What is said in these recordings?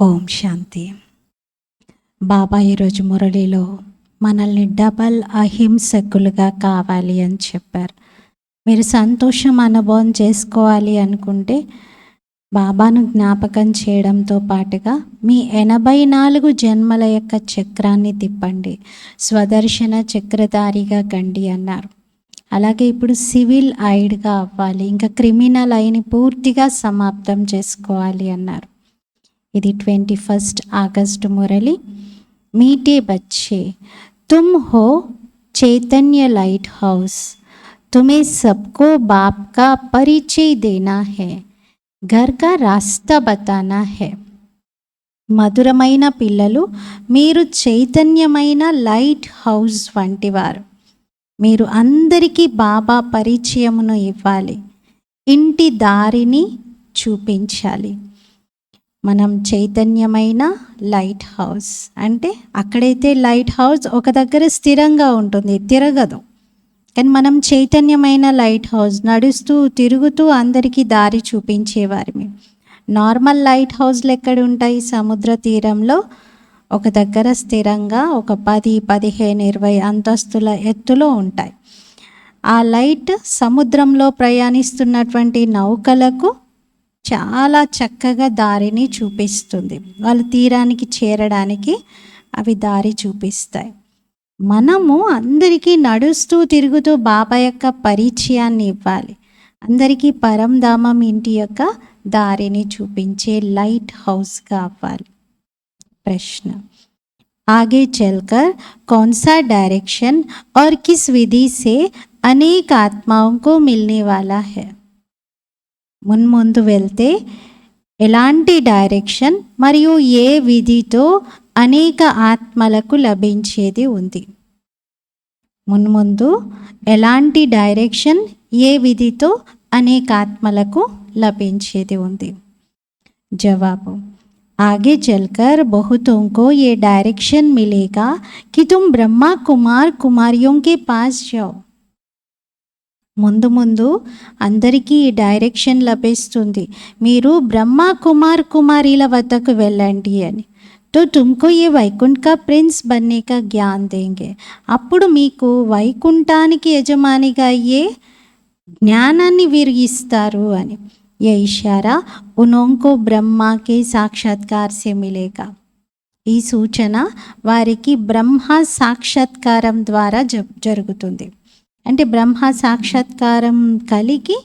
ఓం శాంతి. బాబా ఈరోజు మురళిలో మనల్ని డబల్ అహింసకులుగా కావాలి అని చెప్పారు. మీరు సంతోషం అనుభవం చేసుకోవాలి అనుకుంటే బాబాను జ్ఞాపకం చేయడంతో పాటుగా మీ 84 జన్మల యొక్క చక్రాన్ని తిప్పండి, స్వదర్శన చక్రధారిగా కండి అన్నారు. అలాగే ఇప్పుడు సివిల్ ఐడ్గా అవ్వాలి, ఇంకా క్రిమినల్ ఐని పూర్తిగా సమాప్తం చేసుకోవాలి అన్నారు. ఇది 21 अगस्त मुरली। मीठे बच्चे, तुम हो चैतन्य लाइट हाउस, तुम्हें सबको बाप का परिचय देना है, घर का रास्ता बताना है। మధురమైన పిల్లలు, మీరు చైతన్యమైన లైట్ హౌస్ వంటివారు. మీరు అందరికీ బాబా పరిచయమును ఇవ్వాలి, ఇంటి దారిని చూపించాలి. మనం చైతన్యమైన లైట్ హౌస్ అంటే అక్కడైతే లైట్ హౌస్ ఒక దగ్గర స్థిరంగా ఉంటుంది, తిరగదు. కానీ మనం చైతన్యమైన లైట్ హౌస్, నడుస్తూ తిరుగుతూ అందరికీ దారి చూపించేవారిని. నార్మల్ లైట్ హౌస్లు ఎక్కడ ఉంటాయి? సముద్ర తీరంలో ఒక దగ్గర స్థిరంగా ఒక 10, 15, 20 అంతస్తుల ఎత్తులో ఉంటాయి. ఆ లైట్ సముద్రంలో ప్రయాణిస్తున్నటువంటి నౌకలకు చాలా చక్కగా దారిని చూపిస్తుంది. వాళ్ళు తీరానికి చేరడానికి అవి దారి చూపిస్తాయి. మనము అందరికీ నడుస్తూ తిరుగుతూ బాబా యొక్క పరిచయాన్ని ఇవ్వాలి, అందరికీ పరంధామం ఇంటి యొక్క దారిని చూపించే లైట్ హౌస్గా అవ్వాలి. ప్రశ్న, आगे चलकर कौन सा डायरेक्शन और किस विधि से अनेक आत्माओं को मिलने वाला है? మున్ముందు వెళ్తే ఎలాంటి డైరెక్షన్ మరియు ఏ విధితో అనేక ఆత్మలకు లభించేది ఉంది? మున్ముందు ఎలాంటి డైరెక్షన్, ఏ విధితో అనేక ఆత్మలకు లభించేది ఉంది? జవాబు, आगे चलकर बहुतों को ये डायरेक्शन मिलेगा कि तुम ब्रह्मा कुमार कुमारियों के पास जाओ. ముందు ముందు అందరికీ ఈ డైరెక్షన్ లభిస్తుంది, మీరు బ్రహ్మ కుమార్ కుమారీల వద్దకు వెళ్ళండి అని. తో తుమ్కో ఏ వైకుంఠ కా ప్రిన్స్ బన్నే కా జ్ఞాన్ దేంగే, అప్పుడు మీకు వైకుంఠానికి యజమానిగా అయ్యే జ్ఞానాన్ని వీరు ఇస్తారు అని. ఏ ఇషారా ఉనోంకో బ్రహ్మకే సాక్షాత్కార్ సే మిలేగా, ఈ సూచన వారికి బ్రహ్మ సాక్షాత్కారం ద్వారా జరుగుతుంది. అంటే బ్రహ్మ సాక్షాత్కారం కలిగి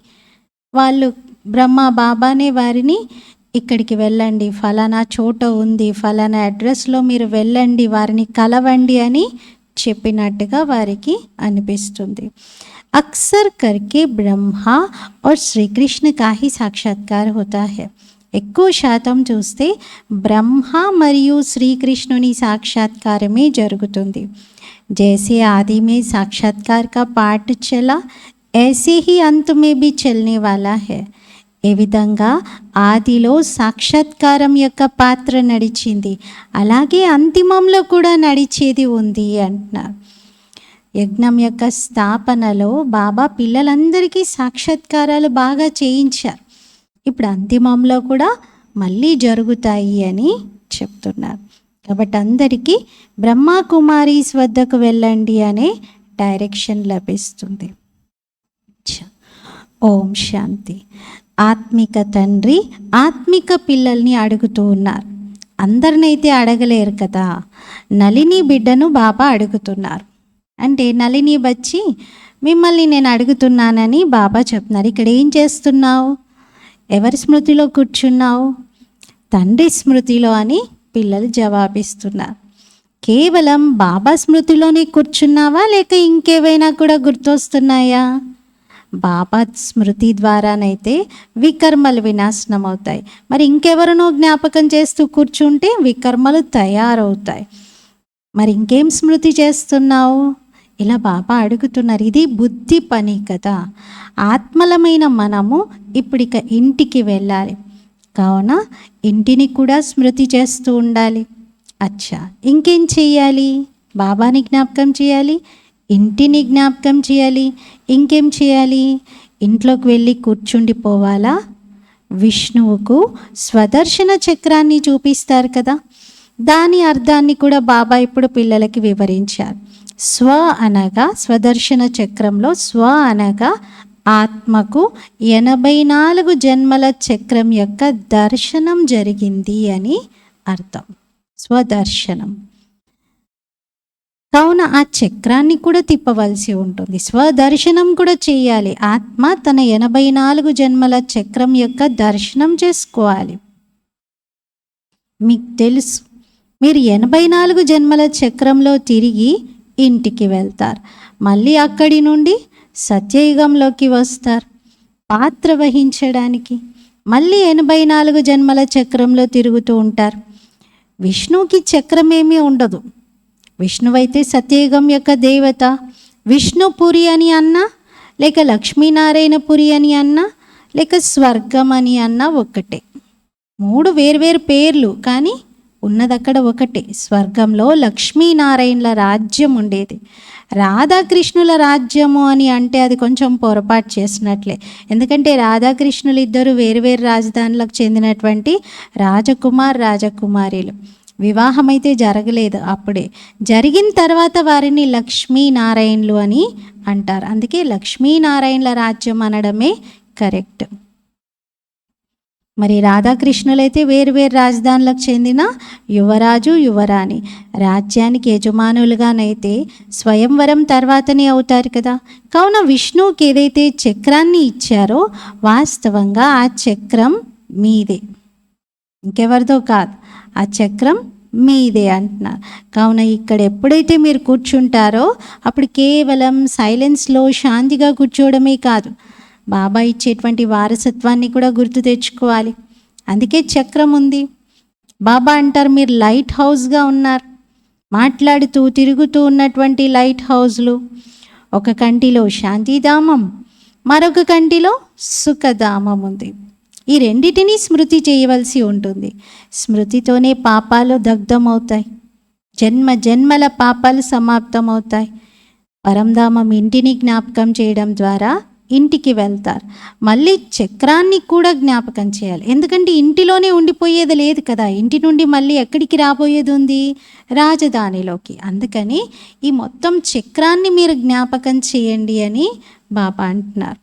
వాళ్ళు బ్రహ్మ బాబానే వారిని ఇక్కడికి వెళ్ళండి, ఫలానా చోట ఉంది, ఫలానా అడ్రస్లో మీరు వెళ్ళండి, వారిని కలవండి అని చెప్పినట్టుగా వారికి అనిపిస్తుంది. అక్సర్ కర్కే బ్రహ్మ और శ్రీకృష్ణ का ही సాక్షాత్కార్ होता है. ఎక్కువ శాతం చూస్తే బ్రహ్మ మరియు శ్రీకృష్ణుని సాక్షాత్కారమే జరుగుతుంది. जैसे आदि में साक्षात्कार का पाठ चला, ऐसे ही अंत में भी चलने वाला है. ఏ విధంగా ఆదిలో సాక్షాత్కారం యొక్క పాత్ర నడిచింది, అలాగే అంతిమంలో కూడా నడిచేది ఉంది అంటున్నారు. యజ్ఞం యొక్క స్థాపనలో బాబా పిల్లలందరికీ సాక్షాత్కారాలు బాగా చేయించారు. ఇప్పుడు అంతిమంలో కూడా మళ్ళీ జరుగుతాయి అని చెప్తున్నారు. కాబట్టి అందరికీ బ్రహ్మ కుమారీస్ వద్దకు వెళ్ళండి అనే డైరెక్షన్ లభిస్తుంది. ఓం శాంతి. ఆత్మిక తండ్రి ఆత్మిక పిల్లల్ని అడుగుతూ ఉన్నారు. అందరినైతే అడగలేరు కదా, నలిని బిడ్డను బాబా అడుగుతున్నారు. అంటే నలిని వచ్చి మిమ్మల్ని నేను అడుగుతున్నానని బాబా చెప్తున్నారు. ఇక్కడ ఏం చేస్తున్నావు, ఎవరి స్మృతిలో కూర్చున్నావు? తండ్రి స్మృతిలో అని పిల్లలు జవాబిస్తున్నారు. కేవలం బాబా స్మృతిలోనే కూర్చున్నావా, లేక ఇంకేవైనా కూడా గుర్తొస్తున్నాయా? బాబా స్మృతి ద్వారానైతే వికర్మలు వినాశనం అవుతాయి. మరి ఇంకెవరినో జ్ఞాపకం చేస్తూ కూర్చుంటే వికర్మలు తయారవుతాయి. మరి ఇంకేం స్మృతి చేస్తున్నావు? ఇలా బాబా అడుగుతున్నారు. ఇది బుద్ధి పని కదా. ఆత్మలమైన మనము ఇప్పుడిక ఇంటికి వెళ్ళాలి, కావున ఇంటిని కూడా స్మృతి చేస్తూ ఉండాలి. అచ్చా, ఇంకేం చేయాలి? బాబాని జ్ఞాపకం చేయాలి, ఇంటిని జ్ఞాపకం చేయాలి, ఇంకేం చేయాలి? ఇంట్లోకి వెళ్ళి కూర్చుండిపోవాలా? విష్ణువుకు స్వదర్శన చక్రాన్ని చూపిస్తారు కదా, దాని అర్థాన్ని కూడా బాబా ఇప్పుడు పిల్లలకి వివరించారు. స్వ అనగా స్వదర్శన చక్రంలో స్వ అనగా ఆత్మకు 84 జన్మల చక్రం యొక్క దర్శనం జరిగింది అని అర్థం. స్వదర్శనం. కావున ఆ చక్రాన్ని కూడా తిప్పవలసి ఉంటుంది, స్వదర్శనం కూడా చేయాలి. ఆత్మ తన 84 జన్మల చక్రం యొక్క దర్శనం చేసుకోవాలి. మీకు తెలుసు, మీరు 84 జన్మల చక్రంలో తిరిగి ఇంటికి వెళ్తారు. మళ్ళీ అక్కడి నుండి సత్యయుగంలోకి వస్తారు పాత్ర వహించడానికి. మళ్ళీ 84 జన్మల చక్రంలో తిరుగుతూ ఉంటారు. విష్ణువుకి చక్రమేమీ ఉండదు. విష్ణువైతే సత్యయుగం యొక్క దేవత. విష్ణుపురి అని అన్నా, లేక లక్ష్మీనారాయణపురి అని అన్నా, లేక స్వర్గం అని అన్నా ఒకటే. 3 వేర్వేరు పేర్లు, కానీ ఉన్నది అక్కడ ఒకటే. స్వర్గంలో లక్ష్మీనారాయణల రాజ్యం ఉండేది. రాధాకృష్ణుల రాజ్యము అని అంటే అది కొంచెం పొరపాటు చేసినట్లే. ఎందుకంటే రాధాకృష్ణులు ఇద్దరు వేరువేరు రాజధానులకు చెందినటువంటి రాజకుమారీలు. వివాహం అయితే జరగలేదు. అప్పుడే జరిగిన తర్వాత వారిని లక్ష్మీనారాయణులు అని అంటారు. అందుకే లక్ష్మీనారాయణల రాజ్యం అనడమే కరెక్ట్. మరి రాధాకృష్ణులైతే వేరువేరు రాజధానులకు చెందిన యువరాజు యువరాణి. రాజ్యానికి యజమానులుగానైతే స్వయంవరం తర్వాతనే అవుతారు కదా. కావున విష్ణువుకి ఏదైతే చక్రాన్ని ఇచ్చారో వాస్తవంగా ఆ చక్రం మీదే, ఇంకెవరిదో కాదు. ఆ చక్రం మీదే అంటున్నారు. కావున ఇక్కడ ఎప్పుడైతే మీరు కూర్చుంటారో అప్పుడు కేవలం సైలెన్స్లో శాంతిగా కూర్చోవడమే కాదు, బాబా ఇచ్చేటువంటి వారసత్వాన్ని కూడా గుర్తు తెచ్చుకోవాలి. అందుకే చక్రం ఉంది. బాబా అంటారు, మీరు లైట్ హౌస్గా ఉన్నారు. మాట్లాడుతూ తిరుగుతూ ఉన్నటువంటి లైట్ హౌస్లు. ఒక కంటిలో శాంతిధామం, మరొక కంటిలో సుఖధామం ఉంది. ఈ రెండిటిని స్మృతి చేయవలసి ఉంటుంది. స్మృతితోనే పాపాలు దగ్ధమవుతాయి, జన్మ జన్మల పాపాలు సమాప్తమవుతాయి. పరంధామం ఇంటిని జ్ఞాపకం చేయడం ద్వారా ఇంటికి వెళ్తారు. మళ్ళీ చక్రాన్ని కూడా జ్ఞాపకం చేయాలి. ఎందుకంటే ఇంటిలోనే ఉండిపోయేది లేదు కదా. ఇంటి నుండి మళ్ళీ ఎక్కడికి రాబోయేది ఉంది? రాజధానిలోకి. అందుకని ఈ మొత్తం చక్రాన్ని మీరు జ్ఞాపకం చేయండి అని బాబా అంటున్నారు.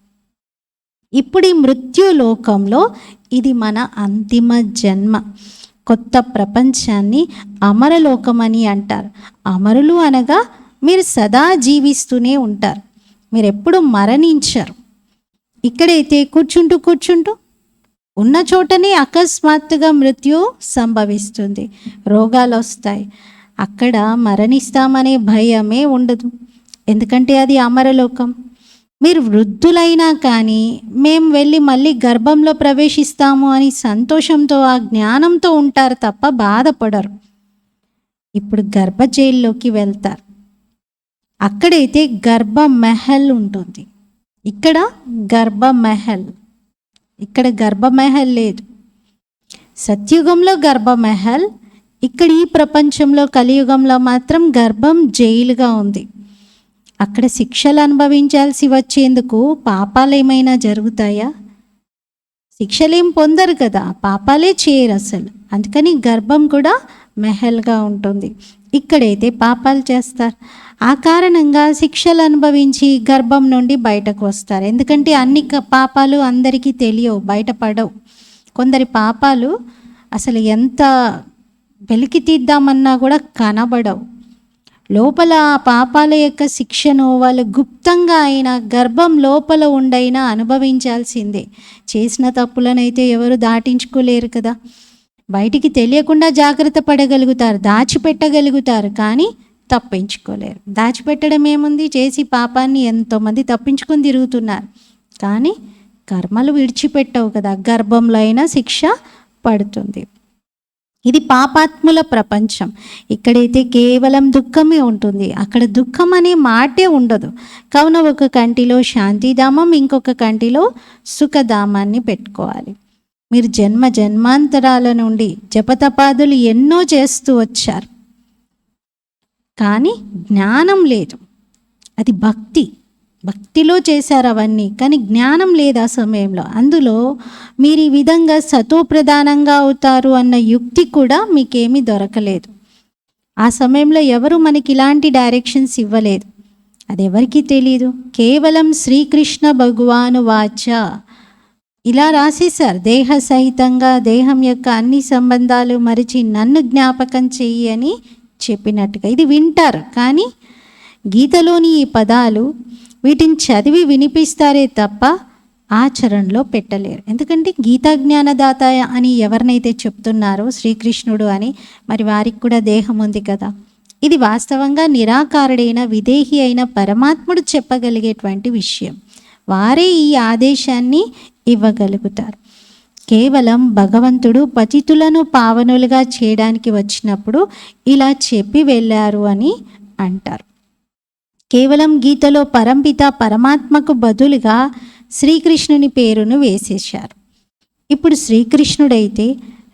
ఇప్పుడు ఈ మృత్యులోకంలో ఇది మన అంతిమ జన్మ. కొత్త ప్రపంచాన్ని అమరలోకం అని అంటారు. అమరులు అనగా మీరు సదా జీవిస్తూనే ఉంటారు, మీరు ఎప్పుడు మరణించరు. ఇక్కడైతే కూర్చుంటూ ఉన్న చోటనే అకస్మాత్తుగా మృత్యు సంభవిస్తుంది, రోగాలు వస్తాయి. అక్కడ మరణిస్తామనే భయమే ఉండదు, ఎందుకంటే అది అమరలోకం. మీరు వృద్ధులైనా కానీ మేము వెళ్ళి మళ్ళీ గర్భంలో ప్రవేశిస్తాము అని సంతోషంతో ఆ జ్ఞానంతో ఉంటారు తప్ప బాధపడరు. ఇప్పుడు గర్భ జైల్లోకి వెళ్తారు. అక్కడైతే గర్భ మెహల్ ఉంటుంది, ఇక్కడ గర్భ మెహల్. ఇక్కడ గర్భ మెహల్ లేదు. సత్యుగంలో గర్భ మెహల్, ఇక్కడ ఈ ప్రపంచంలో కలియుగంలో మాత్రం గర్భం జైలుగా ఉంది. అక్కడ శిక్షలు అనుభవించాల్సి వచ్చేందుకు పాపాలు ఏమైనా జరుగుతాయా? శిక్షలేం పొందరు కదా, పాపాలే చేయరు అసలు. అందుకని గర్భం కూడా మెహల్గా ఉంటుంది. ఇక్కడైతే పాపాలు చేస్తారు. ఆ కారణంగా శిక్షలు అనుభవించి గర్భం నుండి బయటకు వస్తారు. ఎందుకంటే అన్ని పాపాలు అందరికీ తెలియవు, బయటపడవు. కొందరి పాపాలు అసలు ఎంత వెలికి తీద్దామన్నా కూడా కనబడవు. లోపల ఆ పాపాల యొక్క శిక్షను వాళ్ళు గుప్తంగా అయినా గర్భం లోపల ఉండైనా అనుభవించాల్సిందే. చేసిన తప్పులనైతే ఎవరు దాటించుకోలేరు కదా. బయటికి తెలియకుండా జాగ్రత్త పడగలుగుతారు, దాచిపెట్టగలుగుతారు, కానీ తప్పించుకోలేరు. దాచిపెట్టడం ఏముంది? చేసి పాపాన్ని ఎంతోమంది తప్పించుకొని తిరుగుతున్నారు, కానీ కర్మలు విడిచిపెట్టవు కదా. గర్భంలో అయినా శిక్ష పడుతుంది. ఇది పాపాత్ముల ప్రపంచం. ఇక్కడైతే కేవలం దుఃఖమే ఉంటుంది, అక్కడ దుఃఖం అనే మాటే ఉండదు. కావున ఒక కంటిలో శాంతిధామం, ఇంకొక కంటిలో సుఖధామాన్ని పెట్టుకోవాలి. మీరు జన్మ జన్మాంతరాల నుండి జపతపాదులు ఎన్నో చేస్తూ వచ్చారు, కానీ జ్ఞానం లేదు. అది భక్తి. భక్తిలో చేశారు అవన్నీ, కానీ జ్ఞానం లేదు ఆ సమయంలో. అందులో మీరు ఈ విధంగా సతోప్రధానంగా అవుతారు అన్న యుక్తి కూడా మీకేమీ దొరకలేదు. ఆ సమయంలో ఎవరు మనకి ఇలాంటి డైరెక్షన్స్ ఇవ్వలేదు. అది ఎవరికీ తెలియదు. కేవలం శ్రీకృష్ణ భగవాను వాచ ఇలా రాసేశారు. దేహ సహితంగా దేహం యొక్క అన్ని సంబంధాలు మరిచి నన్ను జ్ఞాపకం చెయ్యి అని చెప్పినట్టుగా ఇది వింటారు. కానీ గీతలోని ఈ పదాలు వీటిని చదివి వినిపిస్తారే తప్ప ఆచరణలో పెట్టలేరు. ఎందుకంటే గీతా జ్ఞానదాత అని ఎవరినైతే చెప్తున్నారో శ్రీకృష్ణుడు అని, మరి వారికి కూడా దేహం ఉంది కదా. ఇది వాస్తవంగా నిరాకారుడైన విదేహి అయిన పరమాత్ముడు చెప్పగలిగేటువంటి విషయం. వారే ఈ ఆదేశాన్ని ఇవ్వగలుగుతారు. కేవలం భగవంతుడు పతితులను పావనులుగా చేయడానికి వచ్చినప్పుడు ఇలా చెప్పి వెళ్ళారు అని అంటారు. కేవలం గీతలో పరంపిత పరమాత్మకు బదులుగా శ్రీకృష్ణుని పేరును వేసేశారు. ఇప్పుడు శ్రీకృష్ణుడైతే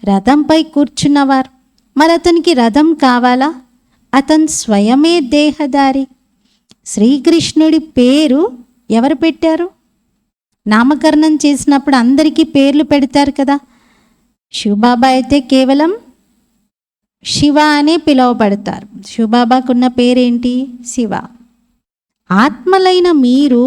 రథంపై కూర్చున్నవారు, మరి అతనికి రథం కావాలా? అతను స్వయమే దేహదారి. శ్రీకృష్ణుడి పేరు ఎవరు పెట్టారు? నామకరణం చేసినప్పుడు అందరికీ పేర్లు పెడతారు కదా. శివబాబా అయితే కేవలం శివ అనే పిలువబడతారు. శివబాబాకున్న పేరేంటి? శివ. ఆత్మలైన మీరు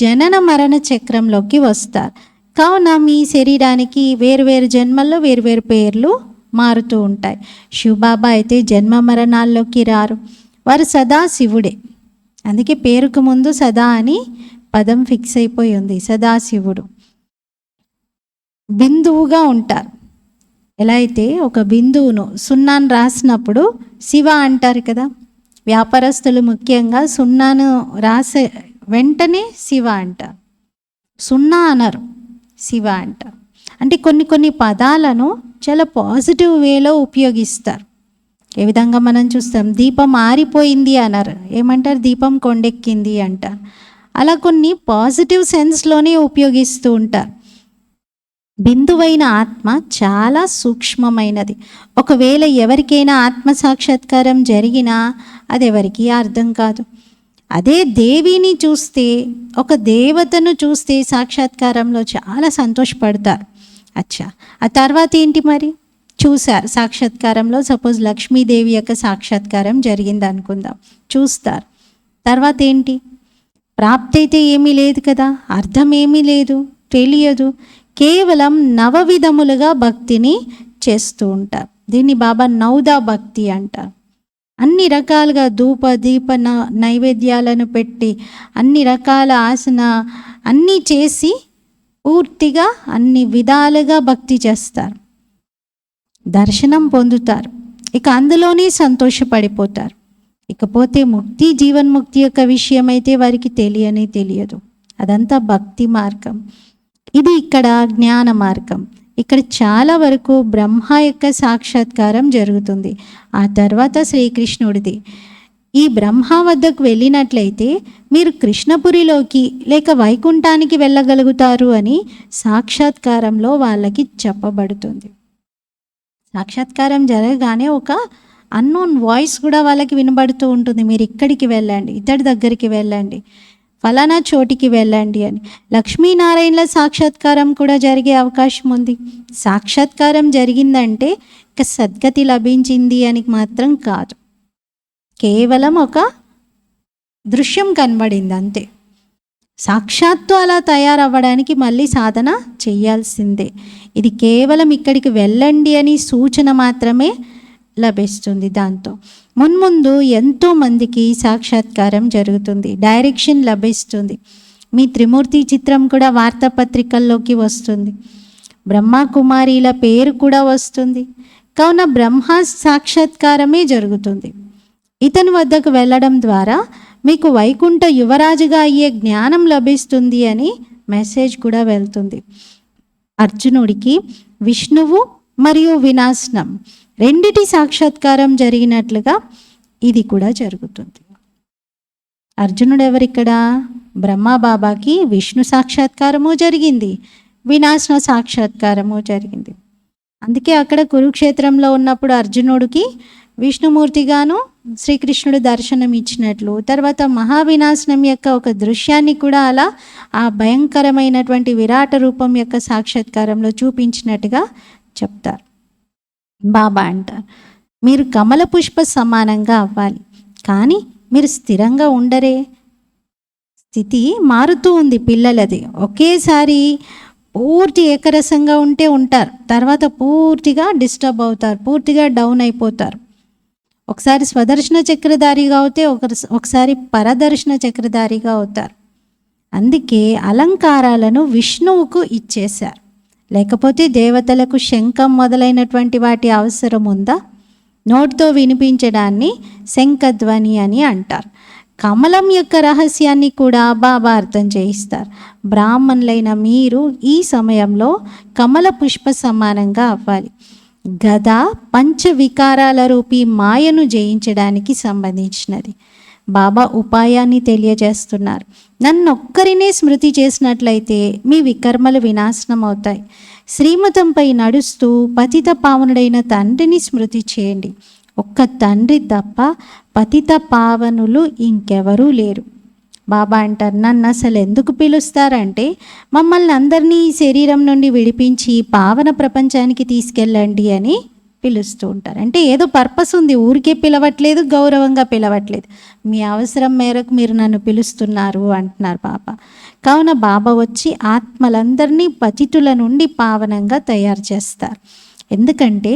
జనన మరణ చక్రంలోకి వస్తారు. కావున మీ శరీరానికి వేరువేరు జన్మల్లో వేరువేరు పేర్లు మారుతూ ఉంటాయి. శివబాబా అయితే జన్మ మరణాల్లోకి రారు. వారు సదా శివుడే. అందుకే పేరుకు ముందు సదా అని పదం ఫిక్స్ అయిపోయి ఉంది. సదాశివుడు బిందువుగా ఉంటారు. ఎలా అయితే ఒక బిందువును సున్నాను రాసినప్పుడు శివ అంటారు కదా. వ్యాపారస్తులు ముఖ్యంగా సున్నాను రాసే వెంటనే శివ అంటారు, సున్నా అనరు, శివ అంటారు. అంటే కొన్ని కొన్ని పదాలను చాలా పాజిటివ్ వేలో ఉపయోగిస్తారు. ఏ విధంగా మనం చూస్తాం, దీపం ఆరిపోయింది అన్నారు, ఏమంటారు? దీపం కొండెక్కింది అంటారు. అలా కొన్ని పాజిటివ్ సెన్స్లోనే ఉపయోగిస్తూ ఉంటారు. బిందువైన ఆత్మ చాలా సూక్ష్మమైనది. ఒకవేళ ఎవరికైనా ఆత్మ సాక్షాత్కారం జరిగినా అది ఎవరికీ అర్థం కాదు. అదే దేవిని చూస్తే, ఒక దేవతను చూస్తే సాక్షాత్కారంలో చాలా సంతోషపడతారు. అచ్చా, ఆ తర్వాత ఏంటి మరి? చూశారు సాక్షాత్కారంలో, సపోజ్ లక్ష్మీదేవి యొక్క సాక్షాత్కారం జరిగింది అనుకుందాం, చూస్తారు. తర్వాత ఏంటి? ప్రాప్తి అయితే ఏమీ లేదు కదా, అర్థం ఏమీ లేదు, తెలియదు. కేవలం నవవిధములుగా భక్తిని చేస్తూ ఉంటారు. దీన్ని బాబా నౌదా భక్తి అంటారు. అన్ని రకాలుగా ధూప దీప నైవేద్యాలను పెట్టి అన్ని రకాల ఆసన అన్నీ చేసి పూర్తిగా అన్ని విధాలుగా భక్తి చేస్తారు. దర్శనం పొందుతారు, ఇక అందులోనే సంతోషపడిపోతారు. ఇకపోతే ముక్తి, జీవన్ముక్తి యొక్క విషయం అయితే వారికి తెలియదు. అదంతా భక్తి మార్గం. ఇది ఇక్కడ జ్ఞాన మార్గం. ఇక్కడ చాలా వరకు బ్రహ్మ యొక్క సాక్షాత్కారం జరుగుతుంది, ఆ తర్వాత శ్రీకృష్ణుడిది. ఈ బ్రహ్మ వద్దకు వెళ్ళినట్లయితే మీరు కృష్ణపురిలోకి లేక వైకుంఠానికి వెళ్ళగలుగుతారు అని సాక్షాత్కారంలో వాళ్ళకి చెప్పబడుతుంది. సాక్షాత్కారం జరగగానే ఒక అన్నోన్ వాయిస్ కూడా వాళ్ళకి వినబడుతూ ఉంటుంది, మీరు ఇక్కడికి వెళ్ళండి, ఇతడి దగ్గరికి వెళ్ళండి, ఫలానా చోటికి వెళ్ళండి అని. లక్ష్మీనారాయణల సాక్షాత్కారం కూడా జరిగే అవకాశం ఉంది. సాక్షాత్కారం జరిగిందంటే ఇక సద్గతి లభించింది అని మాత్రం కాదు, కేవలం ఒక దృశ్యం కనబడింది అంతే. సాక్షాత్తు అలా తయారవ్వడానికి మళ్ళీ సాధన చేయాల్సిందే. ఇది కేవలం ఇక్కడికి వెళ్ళండి అని సూచన మాత్రమే లభిస్తుంది. దాంతో మున్ముందు ఎంతోమందికి సాక్షాత్కారం జరుగుతుంది, డైరెక్షన్ లభిస్తుంది. మీ త్రిమూర్తి చిత్రం కూడా వార్తాపత్రికల్లోకి వస్తుంది, బ్రహ్మకుమారిల పేరు కూడా వస్తుంది. కావున బ్రహ్మ సాక్షాత్కారమే జరుగుతుంది. ఇతని వద్దకు వెళ్ళడం ద్వారా మీకు వైకుంఠ యువరాజుగా అయ్యే జ్ఞానం లభిస్తుంది అని మెసేజ్ కూడా వెళ్తుంది. అర్జునుడికి విష్ణువు మరియు వినాశనం రెండిటి సాక్షాత్కారం జరిగినట్లుగా ఇది కూడా జరుగుతుంది. అర్జునుడు ఎవరిక్కడ? బ్రహ్మబాబాకి విష్ణు సాక్షాత్కారము జరిగింది, వినాశన సాక్షాత్కారము జరిగింది. అందుకే అక్కడ కురుక్షేత్రంలో ఉన్నప్పుడు అర్జునుడికి విష్ణుమూర్తిగాను శ్రీకృష్ణుడు దర్శనం ఇచ్చినట్లు, తర్వాత మహావినాశనం యొక్క ఒక దృశ్యాన్ని కూడా అలా ఆ భయంకరమైనటువంటి విరాట రూపం యొక్క సాక్షాత్కారంలో చూపించినట్టుగా చెప్తారు. బాబా అంటారు, మీరు కమల పుష్ప సమానంగా అవ్వాలి, కానీ మీరు స్థిరంగా ఉండరే. స్థితి మారుతూ ఉంది పిల్లలది. ఒకేసారి పూర్తి ఏకరసంగా ఉంటే ఉంటారు, తర్వాత పూర్తిగా డిస్టర్బ్ అవుతారు, పూర్తిగా డౌన్ అయిపోతారు. ఒకసారి స్వదర్శన చక్రధారిగా అవుతే ఒకసారి పరదర్శన చక్రధారిగా అవుతారు. అందుకే అలంకారాలను విష్ణువుకు ఇచ్చేశారు. లేకపోతే దేవతలకు శంఖం మొదలైనటువంటి వాటి అవసరం ఉందా? నోటితో వినిపించడాన్ని శంఖధ్వని అని అంటారు. కమలం యొక్క రహస్యాన్ని కూడా బాబా అర్థం చేయిస్తారు. బ్రాహ్మణులైన మీరు ఈ సమయంలో కమల పుష్ప సమానంగా అవ్వాలి. గద పంచవికారాల రూపీ మాయను జయించడానికి సంబంధించినది. బాబా ఉపాయాన్ని తెలియజేస్తున్నారు. నన్నొక్కరినే స్మృతి చేసినట్లయితే మీ వికర్మలు వినాశనం అవుతాయి. శ్రీమతంపై నడుస్తూ పతిత పావనుడైన తండ్రిని స్మృతి చేయండి. ఒక్క తండ్రి తప్ప పతిత పావనులు ఇంకెవరూ లేరు. బాబా అంటారు, నన్ను అసలు ఎందుకు పిలుస్తారంటే మమ్మల్ని అందరినీ ఈ శరీరం నుండి విడిపించి పావన ప్రపంచానికి తీసుకెళ్ళండి అని పిలుస్తూ ఉంటారు. అంటే ఏదో పర్పస్ ఉంది, ఊరికే పిలవట్లేదు, గౌరవంగా పిలవట్లేదు. మీ అవసరం మేరకు మీరు నన్ను పిలుస్తున్నారు అంటున్నారు బాబా. కావున బాబా వచ్చి ఆత్మలందరినీ పతితుల నుండి పావనంగా తయారు చేస్తారు. ఎందుకంటే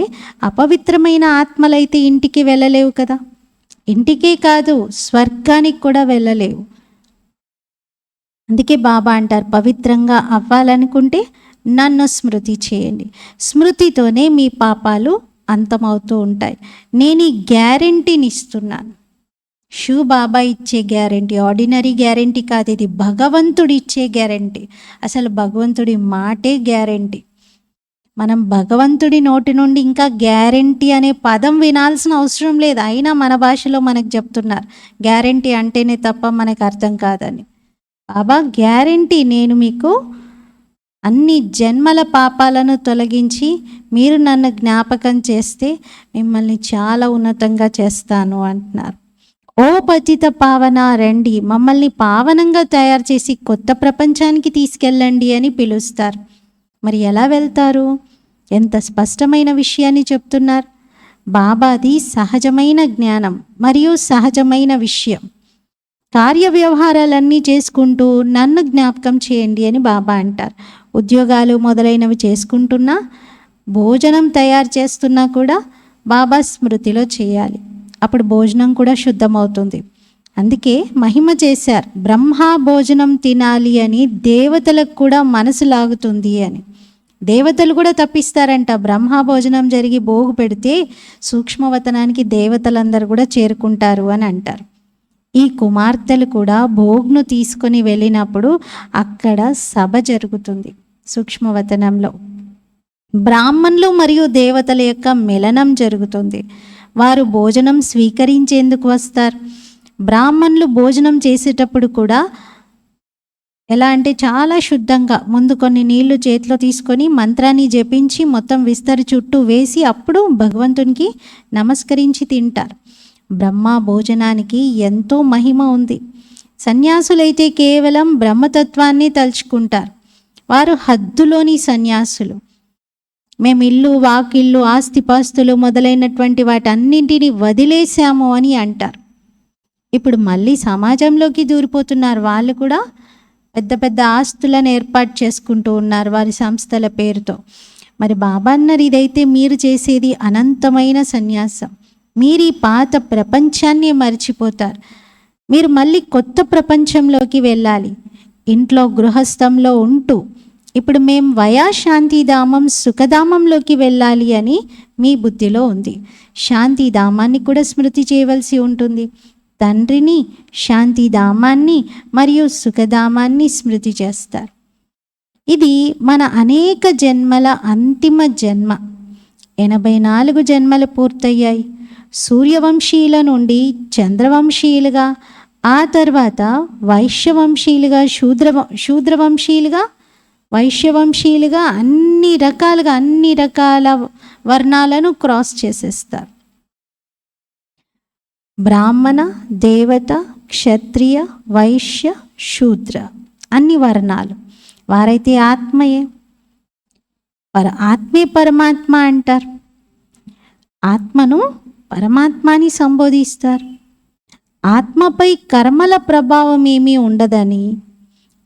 అపవిత్రమైన ఆత్మలైతే ఇంటికి వెళ్ళలేవు కదా. ఇంటికే కాదు, స్వర్గానికి కూడా వెళ్ళలేవు. అందుకే బాబా అంటారు, పవిత్రంగా అవ్వాలనుకుంటే నన్ను స్మృతి చేయండి. స్మృతితోనే మీ పాపాలు అంతమవుతూ ఉంటాయి. నేను ఈ గ్యారెంటీని ఇస్తున్నాను. షూ బాబా ఇచ్చే గ్యారెంటీ, ఆర్డినరీ గ్యారెంటీ కాదు, ఇది భగవంతుడు ఇచ్చే గ్యారెంటీ. అసలు భగవంతుడి మాటే గ్యారెంటీ. మనం భగవంతుడి నోటి నుండి ఇంకా గ్యారెంటీ అనే పదం వినాల్సిన అవసరం లేదు. అయినా మన భాషలో మనకు చెప్తున్నారు గ్యారెంటీ అంటేనే తప్ప మనకు అర్థం కాదని. బాబా గ్యారెంటీ, నేను మీకు అన్ని జన్మల పాపాలను తొలగించి మీరు నన్ను జ్ఞాపకం చేస్తే మిమ్మల్ని చాలా ఉన్నతంగా చేస్తాను అంటున్నారు. ఓ పతిత పావన రండి, మమ్మల్ని పావనంగా తయారు చేసి కొత్త ప్రపంచానికి తీసుకెళ్ళండి అని పిలుస్తారు. మరి ఎలా వెళ్తారు? ఎంత స్పష్టమైన విషయాన్ని చెప్తున్నారు. బాబాది సహజమైన జ్ఞానం మరియు సహజమైన విషయం. కార్య వ్యవహారాలన్నీ చేసుకుంటూ నన్ను జ్ఞాపకం చేయండి అని బాబా అంటారు. ఉద్యోగాలు మొదలైనవి చేసుకుంటున్నా, భోజనం తయారు చేస్తున్నా కూడా బాబా స్మృతిలో చేయాలి. అప్పుడు భోజనం కూడా శుద్ధమవుతుంది. అందుకే మహిమ చేశారు, బ్రహ్మ భోజనం తినాలి అని దేవతలకు కూడా మనసు లాగుతుంది అని. దేవతలు కూడా తప్పిస్తారంట. బ్రహ్మ భోజనం జరిగి భోగు పెడితే సూక్ష్మవతనానికి దేవతలందరూ కూడా చేరుకుంటారు అని అంటారు. ఈ కుమార్తెలు కూడా భోగ్ను తీసుకొని వెళ్ళినప్పుడు అక్కడ సభ జరుగుతుంది. సూక్ష్మవతనంలో బ్రాహ్మణులు మరియు దేవతల యొక్క మిలనం జరుగుతుంది. వారు భోజనం స్వీకరించేందుకు వస్తారు. బ్రాహ్మణులు భోజనం చేసేటప్పుడు కూడా ఎలా అంటే చాలా శుద్ధంగా ముందు కొన్ని నీళ్లు చేతిలో తీసుకొని మంత్రాన్ని జపించి మొత్తం విస్తరి చుట్టూ వేసి అప్పుడు భగవంతునికి నమస్కరించి తింటారు. బ్రహ్మ భోజనానికి ఎంతో మహిమ ఉంది. సన్యాసులైతే కేవలం బ్రహ్మతత్వాన్ని తలుచుకుంటారు. వారు హద్దులోని సన్యాసులు. మేము ఇల్లు, వాకిళ్ళు, ఆస్తిపాస్తులు మొదలైనటువంటి వాటన్నింటినీ వదిలేశాము అని అంటారు. ఇప్పుడు మళ్ళీ సమాజంలోకి దూరిపోతున్నారు. వాళ్ళు కూడా పెద్ద పెద్ద ఆస్తులను ఏర్పాటు చేసుకుంటూ ఉన్నారు వారి సంస్థల పేరుతో. మరి బాబా అన్నారు, ఇదైతే మీరు చేసేది అనంతమైన సన్యాసం. మీరు ఈ పాత ప్రపంచాన్ని మర్చిపోతారు. మీరు మళ్ళీ కొత్త ప్రపంచంలోకి వెళ్ళాలి. ఇంట్లో గృహస్థంలో ఉంటూ ఇప్పుడు మేము వయా శాంతిధామం సుఖధామంలోకి వెళ్ళాలి అని మీ బుద్ధిలో ఉంది. శాంతిధామాన్ని కూడా స్మృతి చేయవలసి ఉంటుంది. తండ్రిని, శాంతిధామాన్ని మరియు సుఖధామాన్ని స్మృతి చేస్తారు. ఇది మన అనేక జన్మల అంతిమ జన్మ. 84 జన్మలు పూర్తయ్యాయి. సూర్యవంశీయుల నుండి చంద్రవంశీయులుగా, ఆ తర్వాత వైశ్యవంశీయులుగా, శూద్రవంశీయులుగా, వైశ్యవంశీయులుగా అన్ని రకాల వర్ణాలను క్రాస్ చేసేస్తారు. బ్రాహ్మణ, దేవత, క్షత్రియ, వైశ్య, శూద్ర అన్ని వర్ణాలు వారైతే ఆత్మయే. ఆత్మే పరమాత్మ అంటారు. ఆత్మను పరమాత్మని సంబోధిస్తారు. ఆత్మపై కర్మల ప్రభావం ఏమీ ఉండదని,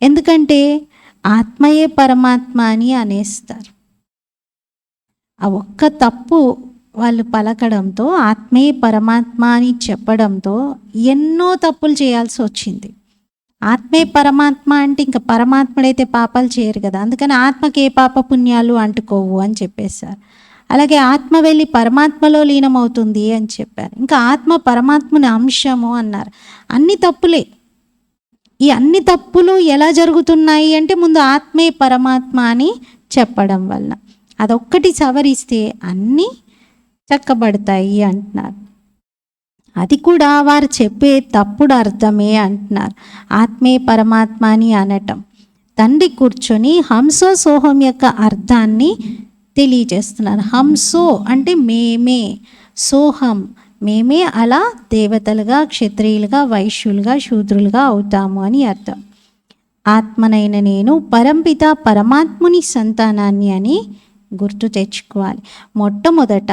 ఎందుకంటే ఆత్మయే పరమాత్మ అని అనేస్తారు. ఆ ఒక్క తప్పు వాళ్ళు పలకడంతో, ఆత్మే పరమాత్మ అని చెప్పడంతో ఎన్నో తప్పులు చేయాల్సి వచ్చింది. ఆత్మే పరమాత్మ అంటే ఇంకా పరమాత్ముడైతే పాపాలు చేయరు కదా, అందుకని ఆత్మకి ఏ పాప పుణ్యాలు అంటుకోవు అని చెప్పేశారు. అలాగే ఆత్మ వెళ్ళి పరమాత్మలో లీనమవుతుంది అని చెప్పారు. ఇంకా ఆత్మ పరమాత్మని అంశము అన్నారు. అన్ని తప్పులే. ఈ అన్ని తప్పులు ఎలా జరుగుతున్నాయి అంటే ముందు ఆత్మే పరమాత్మ అని చెప్పడం వల్ల. అదొక్కటి సవరిస్తే అన్నీ చక్కబడతాయి అంటున్నారు. అది కూడా వారు చెప్పే తప్పుడు అర్థమే అంటున్నారు. ఆత్మే పరమాత్మ అని అనటం. తండ్రి కూర్చొని హంసో సోహం యొక్క అర్థాన్ని తెలియజేస్తున్నారు. హంసో అంటే మేమే, సోహం మేమే అలా దేవతలుగా, క్షత్రియులుగా, వైశ్యులుగా, శూద్రులుగా అవుతాము అని అర్థం. ఆత్మనైన నేను పరంపిత పరమాత్ముని సంతానాన్ని అని గుర్తు తెచ్చుకోవాలి. మొట్టమొదట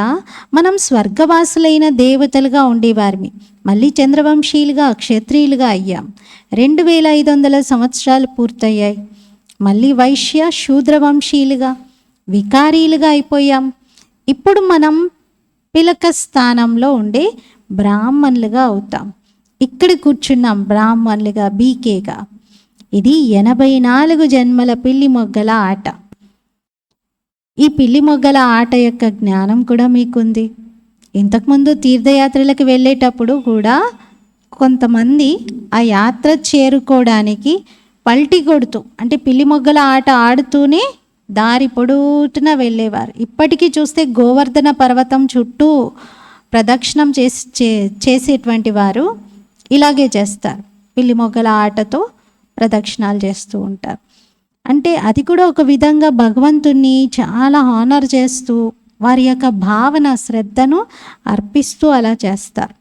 మనం స్వర్గవాసులైన దేవతలుగా ఉండేవారిని, మళ్ళీ చంద్రవంశీయులుగా, క్షత్రియులుగా అయ్యాం. 2500 సంవత్సరాలు పూర్తయ్యాయి. మళ్ళీ వైశ్య శూద్రవంశీయులుగా, వికారీలుగా అయిపోయాం. ఇప్పుడు మనం పిలక స్థానంలో ఉండే బ్రాహ్మణులుగా అవుతాం. ఇక్కడ కూర్చున్నాం బ్రాహ్మణులుగా, బీకేగా. ఇది 84 జన్మల పిల్లి మొగ్గల ఆట. ఈ పిల్లి మొగ్గల ఆట యొక్క జ్ఞానం కూడా మీకుంది. ఇంతకుముందు తీర్థయాత్రలకు వెళ్ళేటప్పుడు కూడా కొంతమంది ఆ యాత్ర చేరుకోవడానికి పల్టీ కొడుతూ, అంటే పిల్లి మొగ్గల ఆట ఆడుతూనే దారి పొడుగున వెళ్ళేవారు. ఇప్పటికీ చూస్తే గోవర్ధన పర్వతం చుట్టూ ప్రదక్షిణం చేసేటువంటి వారు ఇలాగే చేస్తారు. పిల్లి మొగ్గల ఆటతో ప్రదక్షిణాలు చేస్తూ ఉంటారు. అంటే అది కూడా ఒక విధంగా భగవంతుణ్ణి చాలా హానర్ చేస్తూ, వారి యొక్క భావన, శ్రద్ధను అర్పిస్తూ అలా చేస్తారు.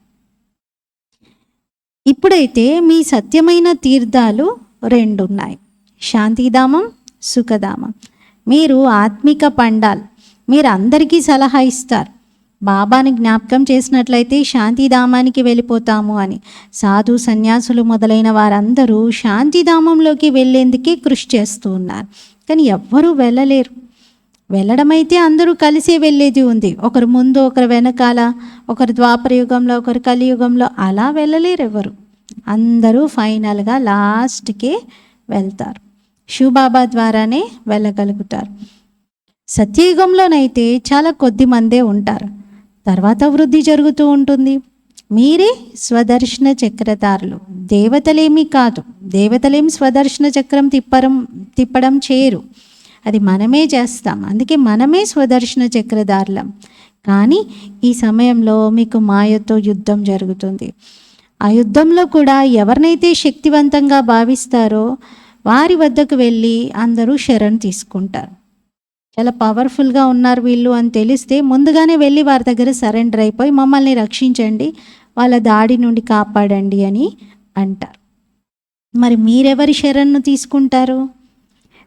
ఇప్పుడైతే మీ సత్యమైన తీర్థాలు 2 ఉన్నాయి, శాంతిధామం, సుఖధామం. మీరు ఆత్మిక పండాల్. మీరు అందరికీ సలహా ఇస్తారు, బాబాని జ్ఞాపకం చేసినట్లయితే శాంతిధామానికి వెళ్ళిపోతాము అని. సాధు సన్యాసులు మొదలైన వారందరూ శాంతిధామంలోకి వెళ్ళేందుకే కృషి చేస్తూ ఉన్నారు. కానీ ఎవ్వరూ వెళ్ళలేరు. వెళ్ళడమైతే అందరూ కలిసే వెళ్ళేది ఉంది. ఒకరు ముందు, ఒకరు వెనకాల, ఒకరు ద్వాపర యుగంలో, ఒకరు కలియుగంలో, అలా వెళ్ళలేరు ఎవరు. అందరూ ఫైనల్గా లాస్ట్కే వెళ్తారు. శివబాబా ద్వారానే వెళ్ళగలుగుతారు. సత్యయుగంలోనైతే చాలా కొద్ది మందే ఉంటారు, తర్వాత వృద్ధి జరుగుతూ ఉంటుంది. మీరే స్వదర్శన చక్రధారులు, దేవతలేమీ కాదు. దేవతలేమి స్వదర్శన చక్రం తిప్పడం చేయరు, అది మనమే చేస్తాం. అందుకే మనమే స్వదర్శన చక్రధారులం. కానీ ఈ సమయంలో మీకు మాయతో యుద్ధం జరుగుతుంది. ఆ యుద్ధంలో కూడా ఎవరినైతే శక్తివంతంగా భావిస్తారో వారి వద్దకు వెళ్ళి అందరూ శరణు తీసుకుంటారు. చాలా పవర్ఫుల్గా ఉన్నారు వీళ్ళు అని తెలిస్తే ముందుగానే వెళ్ళి వారి దగ్గర సరెండర్ అయిపోయి మమ్మల్ని రక్షించండి, వాళ్ళ దాడి నుండి కాపాడండి అని అంటారు. మరి మీరెవరి శరణ్ను తీసుకుంటారు?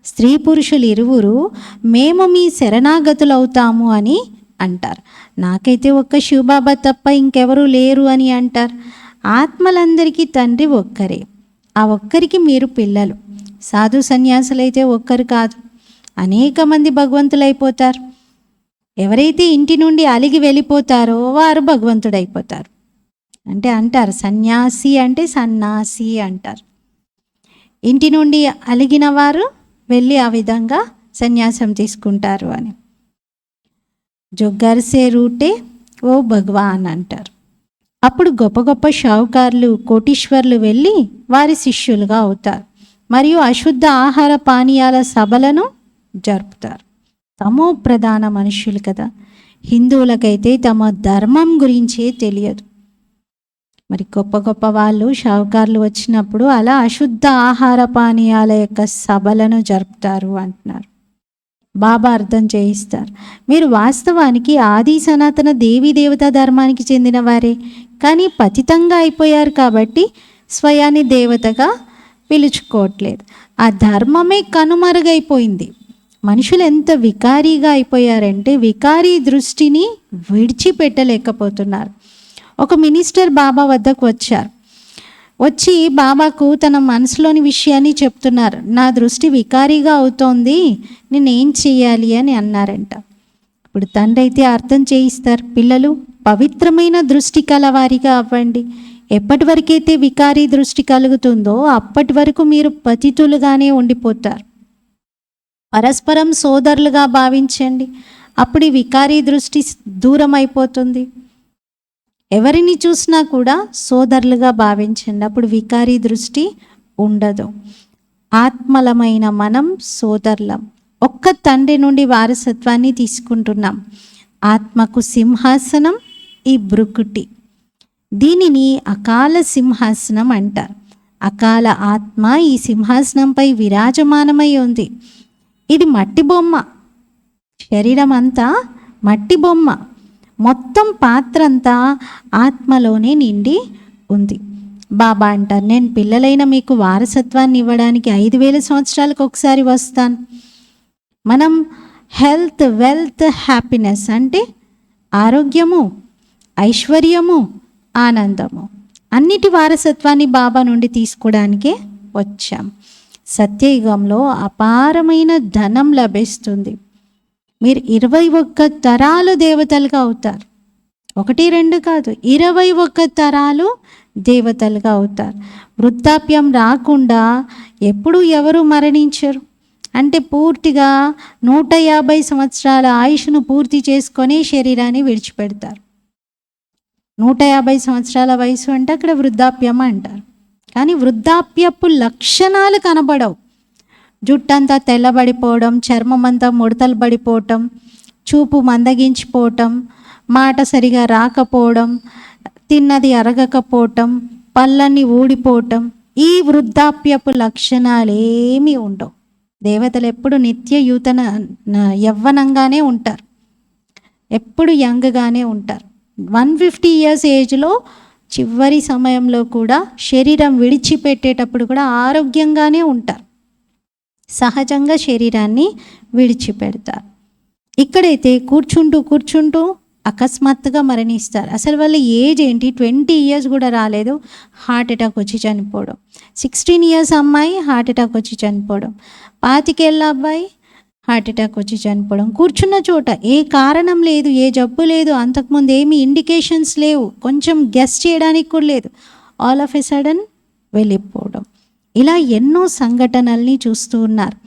స్త్రీ పురుషులు ఇరువురు మేము మీ శరణాగతులు అవుతాము అని అంటారు. నాకైతే ఒక్క శివబాబా తప్ప ఇంకెవరూ లేరు అని అంటారు. ఆత్మలందరికీ తండ్రి ఒక్కరే, ఆ ఒక్కరికి మీరు పిల్లలు. సాధు సన్యాసులైతే ఒక్కరు కాదు, అనేక మంది భగవంతులైపోతారు. ఎవరైతే ఇంటి నుండి అలిగి వెళ్ళిపోతారో వారు భగవంతుడైపోతారు. అంటే అంటారు సన్యాసి అంటే సన్నాసి అంటారు. ఇంటి నుండి అలిగిన వారు వెళ్ళి ఆ విధంగా సన్యాసం తీసుకుంటారు అని. జో ఘర్ సే రూటే ఓ భగవాన్ అంటారు. అప్పుడు గొప్ప గొప్ప షావుకారులు, కోటీశ్వర్లు వెళ్ళి వారి శిష్యులుగా అవుతారు. మరియు అశుద్ధ ఆహార పానీయాల సభలను జరుపుతారు. తమో ప్రధాన మనుష్యులు కదా. హిందువులకైతే తమ ధర్మం గురించే తెలియదు. మరి గొప్ప గొప్ప వాళ్ళు, షావుకారులు వచ్చినప్పుడు అలా అశుద్ధ ఆహార పానీయాల యొక్క సభలను జరుపుతారు అంటున్నారు. బాబా అర్థం చేయిస్తారు. మీరు వాస్తవానికి ఆది సనాతన దేవీ దేవతా ధర్మానికి చెందిన వారే, కానీ పతితంగా అయిపోయారు కాబట్టి స్వయాన్ని దేవతగా పిలుచుకోవట్లేదు. ఆ ధర్మమే కనుమరుగైపోయింది. మనుషులు ఎంత వికారీగా అయిపోయారంటే వికారీ దృష్టిని విడిచిపెట్టలేకపోతున్నారు. ఒక మినిస్టర్ బాబా వద్దకు వచ్చి బాబాకు తన మనసులోని విషయాన్ని చెప్తున్నారు. నా దృష్టి వికారీగా అవుతోంది, నేనేం చెయ్యాలి అని అన్నారంట. ఇప్పుడు తండ్రి అయితే అర్థం చేయిస్తారు, పిల్లలు పవిత్రమైన దృష్టి కలవారిగా అవ్వండి. ఎప్పటి వరకైతే వికారీ దృష్టి కలుగుతుందో అప్పటి వరకు మీరు పతితులుగానే ఉండిపోతారు. పరస్పరం సోదరులుగా భావించండి, అప్పుడు ఈ వికారీ దృష్టి దూరం అయిపోతుంది. ఎవరిని చూసినా కూడా సోదరులుగా భావించండి, అప్పుడు వికారీ దృష్టి ఉండదు. ఆత్మలమైన మనం సోదరులం, ఒక్క తండ్రి నుండి వారసత్వాన్ని తీసుకుంటున్నాం. ఆత్మకు సింహాసనం ఈ బ్రుకుటి, దీనిని అకాల సింహాసనం అంటారు. అకాల ఆత్మ ఈ సింహాసనంపై విరాజమానమై ఉంది. ఇది మట్టి బొమ్మ, శరీరం అంతా మట్టి బొమ్మ, మొత్తం పాత్ర అంతా ఆత్మలోనే నిండి ఉంది. బాబా అంటారు, నేను పిల్లలైన మీకు వారసత్వాన్ని ఇవ్వడానికి 5000 సంవత్సరాలకు ఒకసారి వస్తాను. మనం హెల్త్, వెల్త్, హ్యాపీనెస్ అంటే ఆరోగ్యము, ఐశ్వర్యము, ఆనందము, అన్నిటి వారసత్వాన్ని బాబా నుండి తీసుకోవడానికే వచ్చాం. సత్యయుగంలో అపారమైన ధనం లభిస్తుంది. మీరు 21 తరాలు దేవతలుగా అవుతారు. 1, 2 కాదు, 21 తరాలు దేవతలుగా అవుతారు. వృద్ధాప్యం రాకుండా ఎప్పుడు ఎవరు మరణించరు. అంటే పూర్తిగా 150 సంవత్సరాల ఆయుష్ను పూర్తి చేసుకొని శరీరాన్ని విడిచిపెడతారు. 150 సంవత్సరాల వయసు అంటే అక్కడ వృద్ధాప్యం అంటారు. కానీ వృద్ధాప్యపు లక్షణాలు కనబడవు. జుట్టంతా తెల్లబడిపోవడం, చర్మం అంతా ముడతలు పడిపోవటం, చూపు మందగించిపోవటం, మాట సరిగా రాకపోవడం, తిన్నది అరగకపోవటం, పళ్ళన్నీ ఊడిపోవటం, ఈ వృద్ధాప్యపు లక్షణాలు ఏమీ ఉండవు. దేవతలు ఎప్పుడు నిత్య యవ్వనంగానే ఉంటారు, ఎప్పుడు యంగ్గానే ఉంటారు. 150 years ఏజ్లో చివరి సమయంలో కూడా శరీరం విడిచిపెట్టేటప్పుడు కూడా ఆరోగ్యంగానే ఉంటారు. సహజంగా శరీరాన్ని విడిచిపెడతారు. ఇక్కడైతే కూర్చుంటూ అకస్మాత్తుగా మరణిస్తారు. అసలు వాళ్ళ ఏజ్ ఏంటి, 20 years కూడా రాలేదు, హార్ట్ అటాక్ వచ్చి చనిపోవడం. 16 years అమ్మాయి హార్ట్ అటాక్ వచ్చి చనిపోవడం. 25 ఏళ్ళ అబ్బాయి హార్ట్ అటాక్ వచ్చి చనిపోవడం. కూర్చున్న చోట ఏ కారణం లేదు, ఏ జబ్బు లేదు, అంతకుముందు ఏమీ ఇండికేషన్స్ లేవు, కొంచెం గెస్ చేయడానికి కూడా లేదు, ఆల్ ఆఫ్ ఎ సడన్ వెళ్ళిపోవడం. ఇలా ఎన్నో సంఘటనల్ని చూస్తూ ఉన్నారు.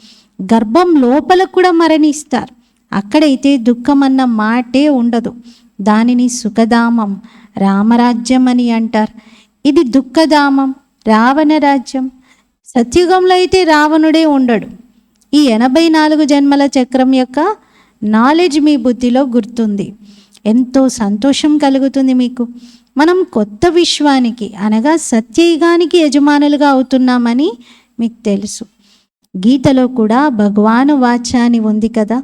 గర్భం లోపల కూడా మరణిస్తారు. అక్కడైతే దుఃఖం అన్న మాటే ఉండదు. దానిని సుఖధామం, రామరాజ్యం అని అంటారు. ఇది దుఃఖధామం, రావణ రాజ్యం. సత్యుగంలో అయితే రావణుడే ఉండడు. ఈ 84 జన్మల చక్రం యొక్క నాలెడ్జ్ మీ బుద్ధిలో గుర్తుంది. ఎంతో సంతోషం కలుగుతుంది మీకు. మనం కొత్త విశ్వానికి అనగా సత్యయుగానికి యజమానులుగా అవుతున్నామని మీకు తెలుసు. గీతలో కూడా భగవాను వాచ అని ఉంది కదా.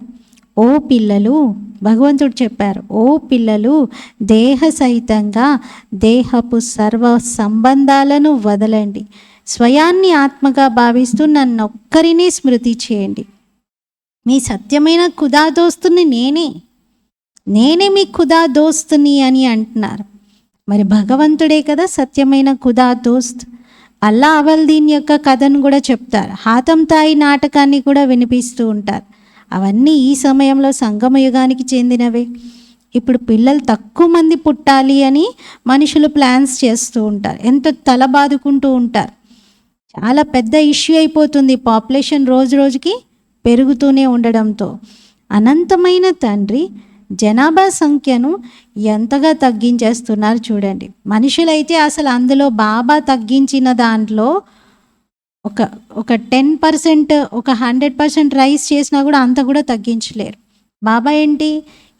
ఓ పిల్లలు, భగవంతుడు చెప్పారు, ఓ పిల్లలు, దేహ సహితంగా దేహపు సర్వ సంబంధాలను వదలండి, స్వయాన్ని ఆత్మగా భావిస్తూ నన్నొక్కరినే స్మృతి చేయండి. మీ సత్యమైన ఖుదా దోస్తుని నేనే మీ ఖుదా దోస్తుని అని అంటున్నారు. మరి భగవంతుడే కదా సత్యమైన ఖుదా దోస్త్. అల్లా అవల్దీన్ యొక్క కథను కూడా చెప్తారు. హాతం తాయి నాటకాన్ని కూడా వినిపిస్తూ ఉంటారు. అవన్నీ ఈ సమయంలో సంగమయుగానికి చెందినవే. ఇప్పుడు పిల్లలు తక్కువ మంది పుట్టాలి అని మనుషులు ప్లాన్స్ చేస్తూ ఉంటారు. ఎంత తల బాదుకుంటూ ఉంటారు. చాలా పెద్ద ఇష్యూ అయిపోతుంది. పాపులేషన్ రోజు రోజుకి పెరుగుతూనే ఉండడంతో అనంతమైన తండ్రి జనాభా సంఖ్యను ఎంతగా తగ్గించేస్తున్నారు చూడండి. మనుషులైతే అసలు అందులో బాబా తగ్గించిన దాంట్లో ఒక 10%, ఒక 100% రైస్ చేసినా కూడా అంత కూడా తగ్గించలేరు. బాబా ఏంటి,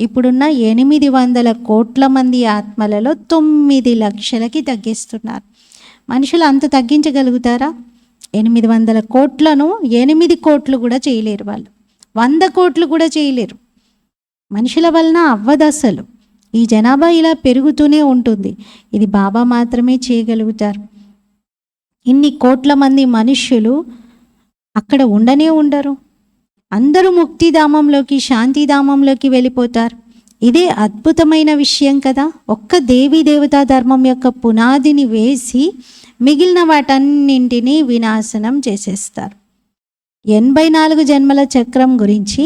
ఇప్పుడున్న 800 కోట్ల మంది ఆత్మలలో 9 లక్షలకి తగ్గిస్తున్నారు. మనుషులు అంత తగ్గించగలుగుతారా? 800 కోట్లను 8 కోట్లు కూడా చేయలేరు. 100 కోట్లు కూడా చేయలేరు. మనుషుల వలన అవ్వదు అసలు. ఈ జనాభా ఇలా పెరుగుతూనే ఉంటుంది. ఇది బాబా మాత్రమే చేయగలుగుతారు. ఇన్ని కోట్ల మంది మనుష్యులు అక్కడ ఉండనే ఉండరు. అందరూ ముక్తిధామంలోకి, శాంతిధామంలోకి వెళ్ళిపోతారు. ఇదే అద్భుతమైన విషయం కదా. ఒక్క దేవీ దేవతా ధర్మం యొక్క పునాదిని వేసి మిగిలిన వాటన్నింటినీ వినాశనం చేసేస్తారు. 84 జన్మల చక్రం గురించి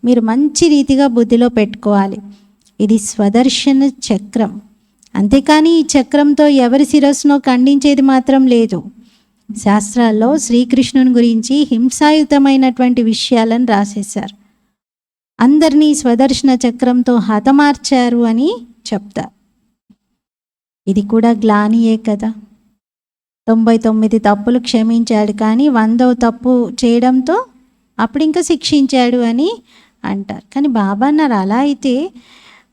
మీరు మంచి రీతిగా బుద్ధిలో పెట్టుకోవాలి. ఇది స్వదర్శన చక్రం. అంతేకాని ఈ చక్రంతో ఎవరి శిరస్సునో ఖండించేది మాత్రం లేదు. శాస్త్రాల్లో శ్రీకృష్ణుని గురించి హింసాయుతమైనటువంటి విషయాలను రాసేశారు. అందరినీ స్వదర్శన చక్రంతో హతమార్చారు అని చెప్తారు. ఇది కూడా గ్లానియే కదా. 99 తప్పులు క్షమించాడు, కానీ 100వ తప్పు చేయడంతో అప్పుడు ఇంకా శిక్షించాడు అని అంటారు. కానీ బాబా అన్నారు, అలా అయితే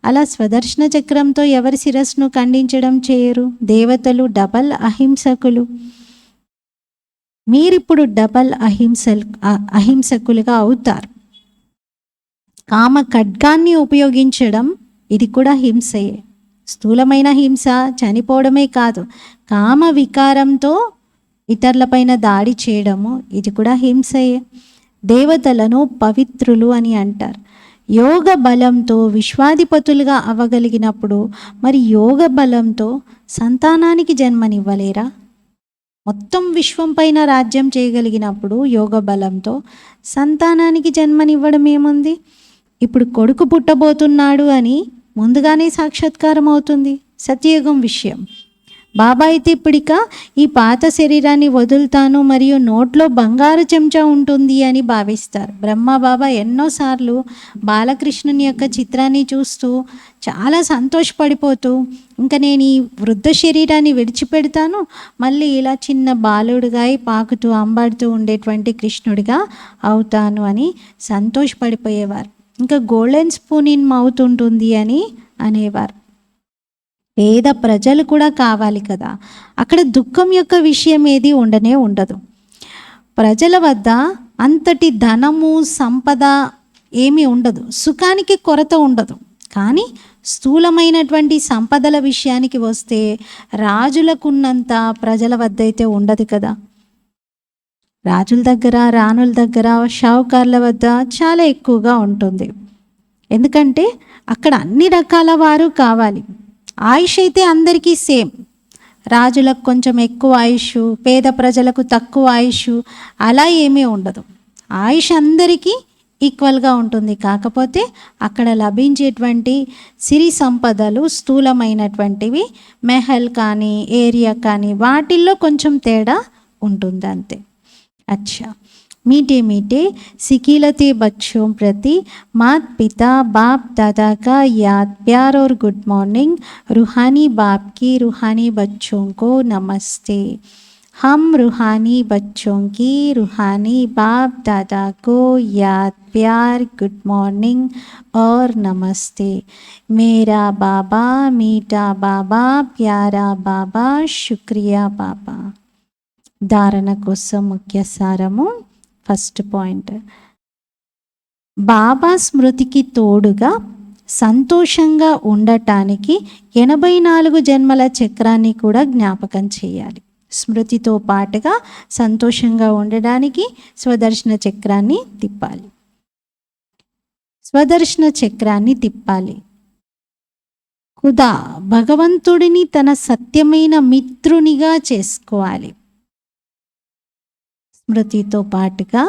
అలా స్వదర్శన చక్రంతో ఎవరి శిరస్సును ఖండించడం చేయరు. దేవతలు డబల్ అహింసకులు. మీరిప్పుడు డబల్ అహింసకులుగా అవుతారు. కామ ఖడ్గాన్ని ఉపయోగించడం ఇది కూడా హింసయే. స్థూలమైన హింస చనిపోవడమే కాదు, కామ వికారంతో ఇతరులపైన దాడి చేయడము ఇది కూడా హింసయే. దేవతలను పవిత్రులు అని అంటారు. యోగ బలంతో విశ్వాధిపతులుగా అవ్వగలిగినప్పుడు మరి యోగ బలంతో సంతానానికి జన్మనివ్వలేరా? మొత్తం విశ్వం పైన రాజ్యం చేయగలిగినప్పుడు యోగ బలంతో సంతానానికి జన్మనివ్వడం ఏముంది? ఇప్పుడు కొడుకు పుట్టబోతున్నాడు అని ముందుగానే సాక్షాత్కారం అవుతుంది. సత్యయుగం విషయం. బాబా అయితే ఇప్పుడిక ఈ పాత శరీరాన్ని వదులుతాను మరియు నోట్లో బంగారు చెంచా ఉంటుంది అని భావిస్తారు. బ్రహ్మ బాబా ఎన్నోసార్లు బాలకృష్ణుని యొక్క చిత్రాన్ని చూస్తూ చాలా సంతోషపడిపోతూ, ఇంకా నేను ఈ వృద్ధ శరీరాన్ని విడిచిపెడతాను, మళ్ళీ ఇలా చిన్న బాలుడిగా పాకుతూ అంబాడుతూ ఉండేటువంటి కృష్ణుడిగా అవుతాను అని సంతోషపడిపోయేవారు. ఇంకా గోల్డెన్ స్పూన్ ఇన్ మౌత్ ఉంటుంది అని అనేవారు. పేద ప్రజలు కూడా కావాలి కదా. అక్కడ దుఃఖం యొక్క విషయం ఏది ఉండనే ఉండదు. ప్రజల వద్ద అంతటి ధనము సంపద ఏమీ ఉండదు, సుఖానికి కొరత ఉండదు. కానీ స్థూలమైనటువంటి సంపదల విషయానికి వస్తే రాజులకున్నంత ప్రజల వద్ద అయితే ఉండదు కదా. రాజుల దగ్గర, రాణుల దగ్గర, షావుకార్ల వద్ద చాలా ఎక్కువగా ఉంటుంది. ఎందుకంటే అక్కడ అన్ని రకాల వారు కావాలి. ఆయుష్ అయితే అందరికీ సేమ్. రాజులకు కొంచెం ఎక్కువ ఆయుష్, పేద ప్రజలకు తక్కువ ఆయుష్ అలా ఏమీ ఉండదు. ఆయుష్ అందరికీ ఈక్వల్గా ఉంటుంది. కాకపోతే అక్కడ లభించేటువంటి సిరి సంపదలు స్థూలమైనటువంటివి, మెహల్ కానీ ఏరియా కానీ వాటిల్లో కొంచెం తేడా ఉంటుంది అంతే. अच्छा, मीठे मीठे सिकीलते बच्चों प्रति माता पिता बाप दादा का याद प्यार और गुड मॉर्निंग। रूहानी बाप की रूहानी बच्चों को नमस्ते। हम रूहानी बच्चों की रूहानी बाप दादा को याद प्यार गुड मॉर्निंग और नमस्ते। मेरा बाबा मीठा बाबा प्यारा बाबा शुक्रिया बाबा। ధారణ కోసం ముఖ్య సారము. ఫస్ట్ పాయింట్, బాబా స్మృతికి తోడుగా సంతోషంగా ఉండటానికి 84 జన్మల చక్రాన్ని కూడా జ్ఞాపకం చేయాలి. స్మృతితో పాటుగా సంతోషంగా ఉండడానికి స్వదర్శన చక్రాన్ని తిప్పాలి. స్వదర్శన చక్రాన్ని తిప్పాలి. ఖుదా భగవంతుడిని తన సత్యమైన మిత్రునిగా చేసుకోవాలి. స్మృతితో పాటుగా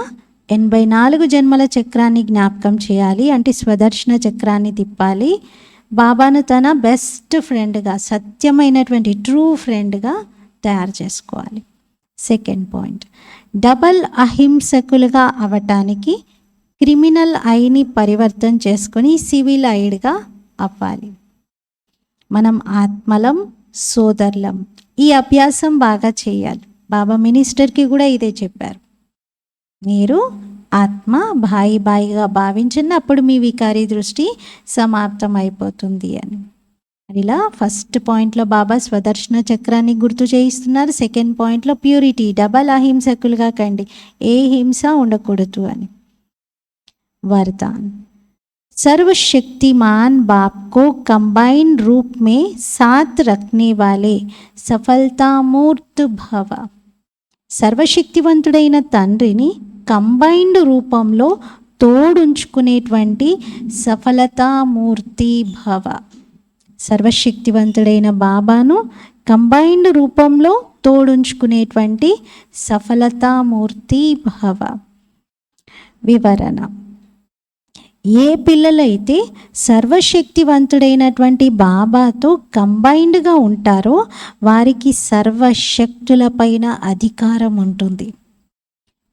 84 జన్మల చక్రాన్ని జ్ఞాపకం చేయాలి. అంటే స్వదర్శన చక్రాన్ని తిప్పాలి. బాబాను తన బెస్ట్ ఫ్రెండ్గా, సత్యమైనటువంటి ట్రూ ఫ్రెండ్గా తయారు చేసుకోవాలి. సెకండ్ పాయింట్, డబల్ అహింసకులుగా అవటానికి క్రిమినల్ ఐని పరివర్తన చేసుకొని సివిల్ ఐడ్గా అవ్వాలి. మనం ఆత్మలం, సోదరులం. ఈ అభ్యాసం బాగా చేయాలి. బాబా మినిస్టర్కి కూడా ఇదే చెప్పారు. మీరు ఆత్మ బాయిగా భావించండి, అప్పుడు మీ వికారీ దృష్టి సమాప్తం అయిపోతుంది అని. ఇలా ఫస్ట్ పాయింట్లో బాబా స్వదర్శన చక్రాన్ని గుర్తు చేయిస్తున్నారు. సెకండ్ పాయింట్లో ప్యూరిటీ, డబల్ అహింసకులుగా కండి, ఏ హింస ఉండకూడదు అని. वरदान। सर्वशक्तिमान बाप को कंबाइंड रूप में साथ रखने वाले सफलतामूर्त भव। సర్వశక్తివంతుడైన తండ్రిని కంబైన్డ్ రూపంలో తోడుంచుకునేటువంటి సఫలతామూర్తి భవ. సర్వశక్తివంతుడైన బాబాను కంబైన్డ్ రూపంలో తోడుంచుకునేటువంటి సఫలతామూర్తి భవ. వివరణ: ఏ పిల్లలైతే సర్వశక్తివంతుడైనటువంటి బాబాతో కంబైన్డ్గా ఉంటారో వారికి సర్వశక్తులపైన అధికారం ఉంటుంది.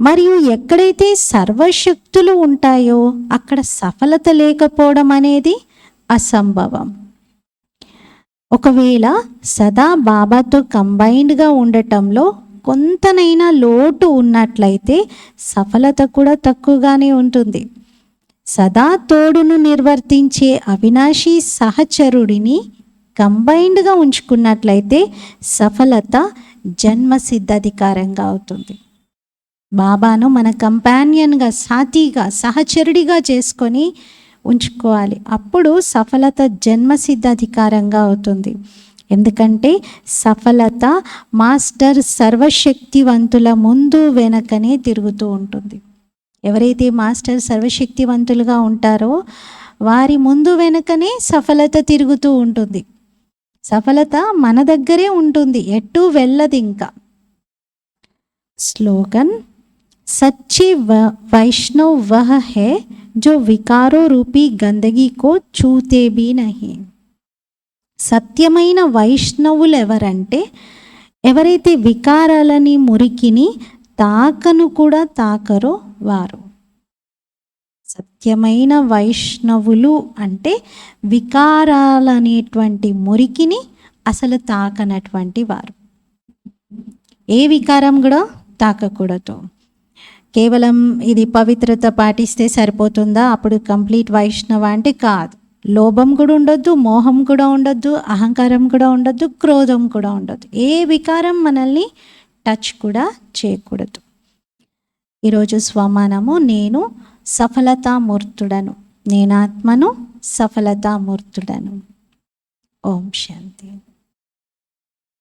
మరియు ఎక్కడైతే సర్వశక్తులు ఉంటాయో అక్కడ సఫలత లేకపోవడం అనేది అసంభవం. ఒకవేళ సదా బాబాతో కంబైన్డ్గా ఉండటంలో కొంతనైనా లోటు ఉన్నట్లయితే సఫలత కూడా తక్కువగానే ఉంటుంది. సదా తోడును నిర్వర్తించే అవినాశీ సహచరుడిని కంబైన్డ్గా ఉంచుకున్నట్లయితే సఫలత జన్మసిద్ధాధికారంగా అవుతుంది. బాబాను మన కంపానియన్గా, సాథీగా, సహచరుడిగా చేసుకొని ఉంచుకోవాలి. అప్పుడు సఫలత జన్మసిద్ధాధికారంగా అవుతుంది. ఎందుకంటే సఫలత మాస్టర్ సర్వశక్తివంతుల ముందు వెనకనే తిరుగుతూ ఉంటుంది. ఎవరైతే మాస్టర్ సర్వశక్తివంతులుగా ఉంటారో వారి ముందు వెనకనే సఫలత తిరుగుతూ ఉంటుంది. సఫలత మన దగ్గరే ఉంటుంది, ఎటు వెళ్ళదు ఇంకా. స్లోగన్: సच्चे वैष्णव वह है जो विकारों रूपी गंदगी को छूते भी नहीं. సత్యమైన వైష్ణవులు ఎవరంటే ఎవరైతే వికారాలని, మురికిని తాకను కూడా తాకరో వారు. సత్యమైన వైష్ణవులు అంటే వికారాలనేటువంటి మురికిని అసలు తాకనటువంటి వారు. ఏ వికారం కూడా తాకకూడదు. కేవలం ఇది పవిత్రత పాటిస్తే సరిపోతుందా, అప్పుడు కంప్లీట్ వైష్ణవ అంటే కాదు. లోభం కూడా ఉండొద్దు, మోహం కూడా ఉండొద్దు, అహంకారం కూడా ఉండొద్దు, క్రోధం కూడా ఉండొద్దు. ఏ వికారం మనల్ని టచ్ కూడా చేయకూడదు. ఈరోజు స్వమానము: నేను సఫలతామూర్తుడను, నేనాత్మను, సఫలతామూర్తుడను. ఓం శాంతి.